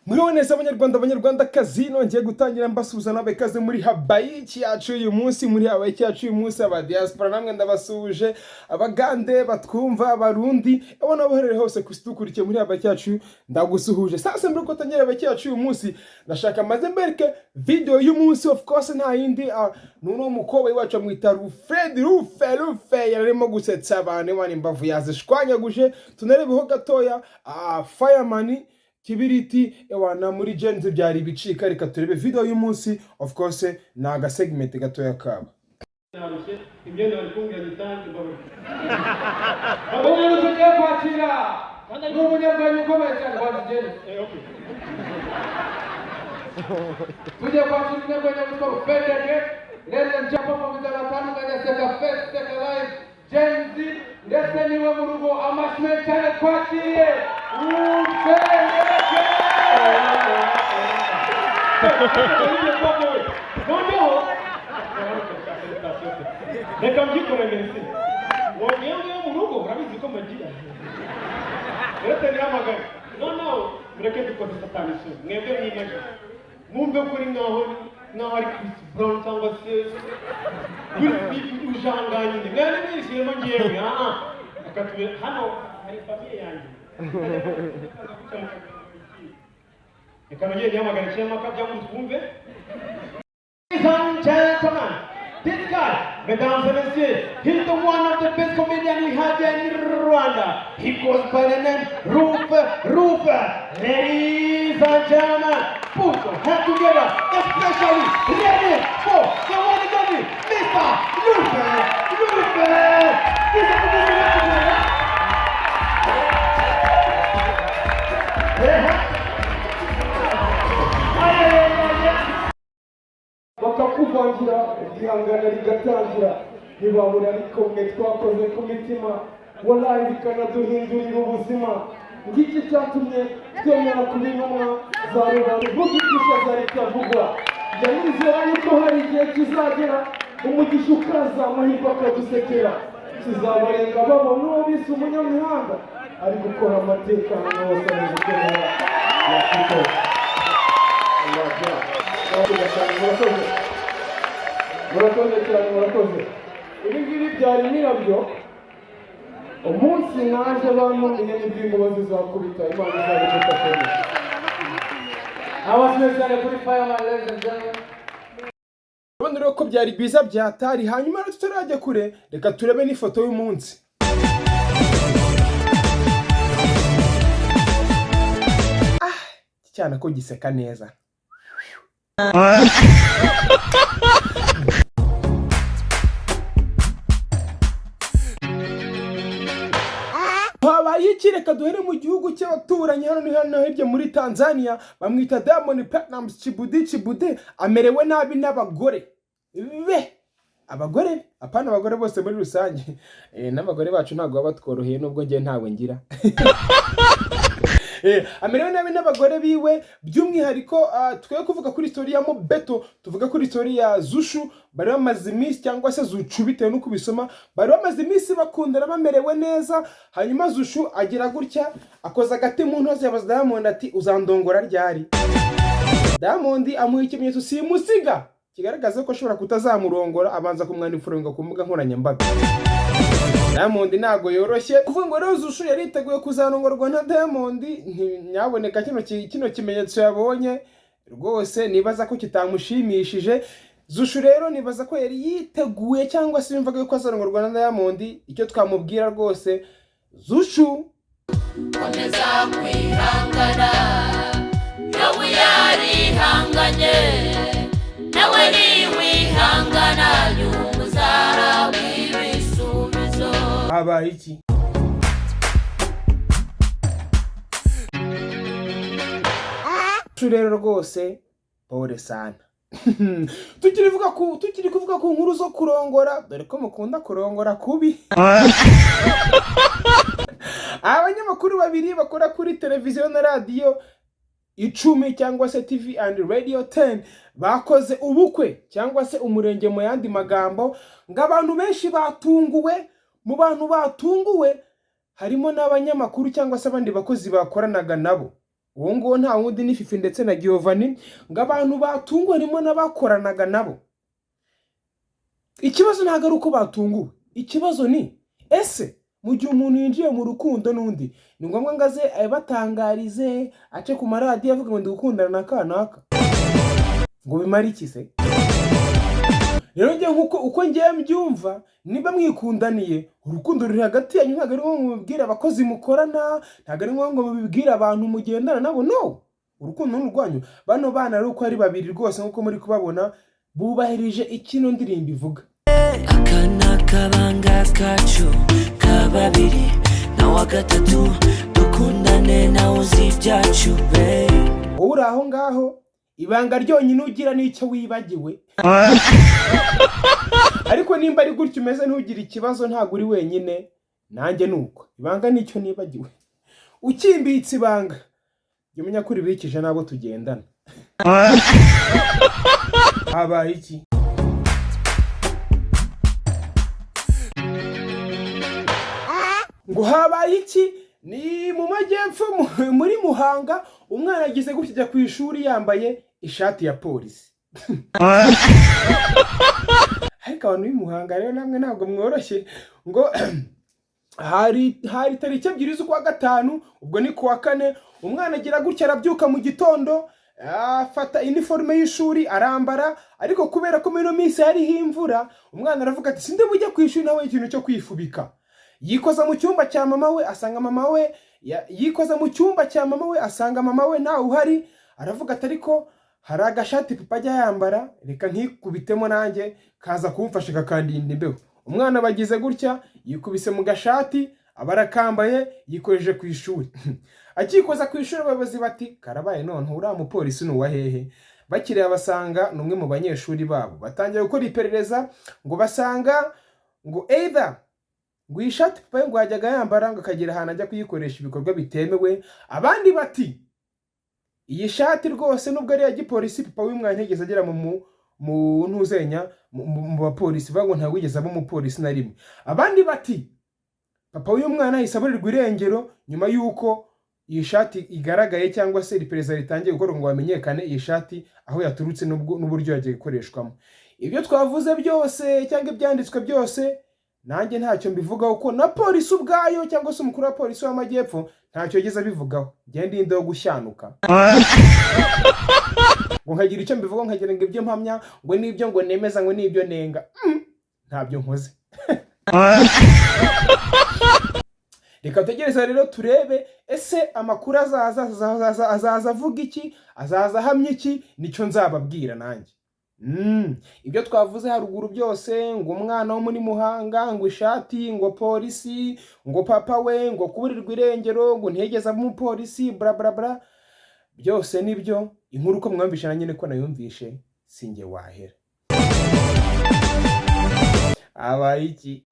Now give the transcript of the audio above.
Mwiboneza abanyarwandakazi nongeye gutangira mbasuhuza n'abekaze muri habayiki yacu uyu munsi aba diaspora namwe ndabasuhuje abagande batwumva abarundi abo naboherere hose kusidukurikiye muri habayiki yacu ndagusuhuje. Sasa mbere ko tangira habayiki yacu uyu munsi ndashaka maze mbereke video y'umunsi, of course nta yindi nuno mukobwa wacu amwita Rufe yararimo gusetsa abantu bani imbavu yazishwanyaguje. Tunarebeho gatoya Fireman Kibiriti ewana muri Genzi byari bicika. Reka turebe video y'umunsi, of course naga segment gatoya kaba imyenda barikungira gitange abona tugiye kwakira n'umunyarwanda ukomeye cyane kwa Genzi. Tugiye kwakira umunyarwanda witwa Rufedege rero njapa mu bizaba batandukanye seka fest seka live Genzi ndetse niwe mu rugo amashwe cyane twakiriye Rufedege. Reka mbyikore mbese wonyewe mu rugo urabizi ko magira uretse nihamagara noneho mureke dukoze satani so mwebwe mwimeje mwumve kuri naho ari Chris Brown cyangwa se ujanganyine mwene nishyiremo ngewe akatuye hano hari famiye yanjye reka nongere nihamagara ikinyamaka byamutse twumve. Ladies and gentlemen, this guy, mesdames et messieurs, he's the one of the best comedians we have in Rwanda. He goes by the name Rufe. Ladies and gentlemen, put your hands together, especially ready for the one and only Mr. Rufe. He's a comedian. bakakuvangira igihangano rigatangira ntibabura ariko mwe twakoze ku mitima wallahi bikanaduhindurira ubuzima. Ngiki cyatumye twemera kuba intumwa za rubanda vugisha za leta vugwa. Yanizera yuko hari igihe kizagera umugisha ukaza amahirwe akadusekera, kizabarenga babona uwo bise umunyamihanga ari gukora amateka hano hose mu gukorera murakoze. Ibi ngibi byari nyirabyo umunsi naje bamumenye n'indirimbo zizakubita Imana izabigufashamo. Abasezeranye kuri Fireman, ladies and gentlemen. Urabona rero ko byari byiza byatari. Hanyuma rero tutarajya kure, reka turebe n'ifoto y'umunsi. Cyane ko giseka neza. Habaye iki? Reka duhere mu gihugu cy'abaturanyi hano hirya muri Tanzania. Bamwita Diamond Platnumz Chibude amerewe nabi n'abagore abagore apana abagore bose muri rusange n'abagore bacu ntabwo baba tworoheye nubwo ngiye ntawe ngira. Amerewe nabi n'abagore biwe, by'umwihariko twe kuvuga kuri story ya Mobeto, tuvuga kuri story ya Zushu. Bari bamaze iminsi cyangwa se Zucu bitewe nuko bisoma, bari bamaze iminsi bakundana bamerewe neza. Hanyuma Zushu agira gutya akoza agati mu ntozi yabaza Diamond ati uzandongora ryari. Diamond amuha ikimenyetso simusiga kigaragaza ko ashobora kutazamurongora, abanza kumwandifura ku mbuga nkoranyambaga. Diamond ntago yoroshye kuvuga ngo rero Zushu yariteguye kuzanongorwa na Diamond. Nyaboneka kino kimenyetso yabonye rwose nibaza ko kitamushimishije. Zushu rero nibaza ko yari yiteguye cyangwa se yumvaga yuko azanongorwa na Diamond. Icyo twamubwira rwose Zushu komeza kwihangana, nawe yarihanganye, nawe ni wihangana y'umuzara w'ibisubizo. habaye iki? Zushu rero rwose pole sana. Tukiri kuvuga ku nkuru zo kurongora, dore ko mukunda kurongora kubi. Abanyamakuru babiri bakora kuri televiziyo na radio 10 cyangwa se TV and Radio 10 bakoze ubukwe cyangwa se umurenge mu yandi magambo, ng'abantu benshi batunguwe. Mu bantu batunguwe harimo n'abanyamakuru cyangwa se abandi bakozi bakoranaga nabo. uwo nguwo nta wundi ni Fifi ndetse na Giovanni, ngo abantu batunguwe harimo n'abakoranaga nabo. Ikibazo ntabwo ari uko batunguwe, ikibazo ni ese mu gihe umuntu yinjiye mu rukundo n'undi ni ngombwa ngo aze abatangarize ace ku maradiyo avuga ngo ndi gukundana na kanaka, ngo bimara iki se? Rero njye uko ngiye mbyumva, niba mwikundaniye urukundo ruri hagati yanyu, ntabwo ari ngombwa ngo mubibwire abakozi mukorana, ntabwo ari ngombwa ngo mubibwire abantu mugendana nabo, no, urukundo ni urwanyu. Bano bana rero uko ari babiri rwose nk'uko muri kubabona bubahirije ikino ndirimbo ivuga. Aka ni akabanga kacu ka babiri, na wa gatatu dukundane nawe uzi ibyacu be. Wowe uri aho ngaho, ibanga ryonyine ugira n'icyo wibagiwe. Ariko nimba ari gutyo umeze ntugire ikibazo, ntabwo uri wenyine, nanjye nuko. Ibanga nicyo nibagiwe. Ukimbitse ibanga, jya umenya ko uribikije n'abo tugendana. Habaye iki? Ngo habaye iki? Ni mu majyepfo muri Muhanga, umwana agize gutya ajya ku ishuri yambaye ishati ya polisi. Ariko abantu b'Imuhanga rero namwe ntabwo mworoshye. Ngo hari tariki 2 z'ukwa gatanu, ubwo ni kuwa kane, umwana agira gutya arabyuka mu gitondo, afata uniforme y'ishuri arambara, ariko kubera ko muri no minsi hariho imvura, umwana aravuga ati sinde bujya ku ishuri nawe ikintu cyo kwifubika. Yikoza mu cyumba cya mama we, asanga mama we yikoza mu cyumba cya mama we, asanga mama we ntawe uhari. Aravuga ati ariko hari agashati papa ajya yambara, reka nkikubitemo nanjye kaza kumfasha kakandinda imbeho. Umwana bagize gutya yikubise mu gashati, abarakambaye yikojeje ku ishuri. Akikoza ku ishuri abayobozi bati karabaye none uriya mupolisi nuwa hehe. Bakiriye basanga numwe mu banyeshuri babo, batangiye gukora iperereza ngo basanga ngo either ngo ishati papa ngo yajyaga yambara ngo akagira ahantu ajya kuyikoresha ibikorwa bitemewe. Abandi bati iyi shati rwose nubwo ari ya gipolisi papa w'umwana ntegeze agera mu ntuzenya mu bapolisi bago nta wigeze aba mu polisi na rimwe. Abandi bati papa w'uyu mwana isaburirwa irengero nyuma yuko iyi shati igaragaye cyangwa se iperereza ritangiye gukora ngo bamenyekane iyi shati aho yaturutse n'uburyo yagiye gukoreshwamo. Ibyo twavuze byose cyangwa ibyanditswe byose nanjye ntacyo mbivugaho, ko na polisi ubwayo cyangwa se umukuru wa polisi w'amajyepfo ntacyo yageze abivugaho. Genda inda yo gushyanuka ngo nkagira icyo mbivugaho, nkagira ngo ibyo mpamya ngo nibyo ngo nemeza ngo nibyo nenga, ntabyo nkoze. Reka tugereza rero turebe ese amakuru azaza avuga iki, azaza ahamya iki, nicyo nzababwira nanjye. Ibyo twavuze haruguru byose, ngo umwana wo muri Muhanga, ngo ishati, ngo polisi, ngo papa we, ngo kuburirwa irengero, ngo ntegeza mu polisi, bla bla bla, byose nibyo. Inkuru ko mwumvishe na nyine ko nayumvishe singe wahera. Abaye iki?